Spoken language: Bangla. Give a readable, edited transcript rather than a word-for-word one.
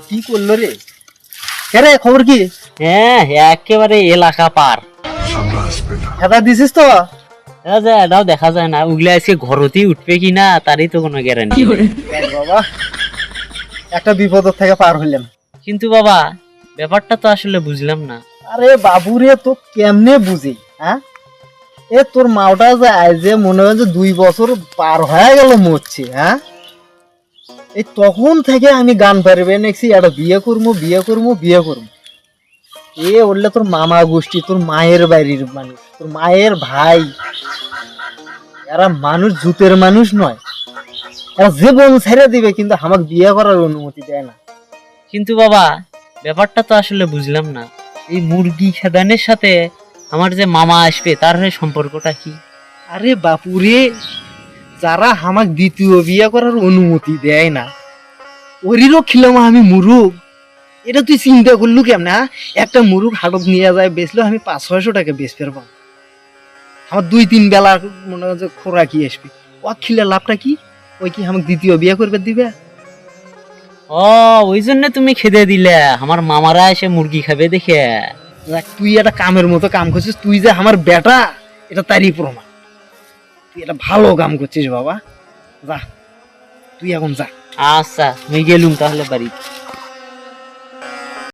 কি করলো রে? রে খবর কি? হ্যাঁ একেবারে এলাকা পার। খেতা দিছিস তো? এটাও দেখা যায় না, ওগুলা আজকে ঘরতেই উঠবে কিনা তারই তো কোনো গ্যারান্টি। বাবা একটা বিপদের থেকে পার হইলাম। কিন্তু বাবা ব্যাপারটা তো আসলে বুঝলাম না। আরে বাবুরে তো কেমনে বুঝি? হ্যাঁ, এ তোর মাওটা যে আইজে মনে হয় যে 2 বছর পার হয়ে গেল মরছে। হ্যাঁ, এই তখন থেকে আমি গান পারবে নেছি একটা বিয়ে করবো বিয়ে করবো বিয়ে করবো। এ বললে তোর মামা গোষ্ঠী, তোর মায়ের বাড়ির মানুষ, তোর মায়ের ভাই, এরা মানুষ জুতের মানুষ নয়। এরা জীবন ছেড়ে দিবে কিন্তু আমাকে বিয়ে করার অনুমতি দেয় না। কিন্তু বাবা ব্যাপারটা তো আসলে বুঝলাম না, এই মুরগি খেদানের সাথে আমার যে মামা আসবে তার সম্পর্কটা কি? আরে বাপুরে, যারা আমাকে দ্বিতীয় বিয়ে করার অনুমতি দেয় না ওরিরও খিলাম আমি মুরুগ। এটা তুই চিন্তা করলু কেমন? একটা মুরুগ হাটক নিয়ে যায় বেচলেও আমি 500-600 টাকা বেচ ফেরবো। আমার 2-3 বেলা মনে হয় যে খোরাকি আসবে। ও খিলে লাভটা কি? ওই কি আমাকে দ্বিতীয় বিয়ে করবে দিবে? ও ওই জন্য তুমি খেদে দিলে আমার মামারা এসে মুরগি খাবে দেখে? দেখ, তুই একটা কামের মতো কাম করছিস, তুই যে আমার বেটা এটা তারই প্রমাণ। তুই এটা ভালো কাম করছিস বাবা। যা তুই এখন যা। আচ্ছা আমি গেলুম তাহলে বাড়ি।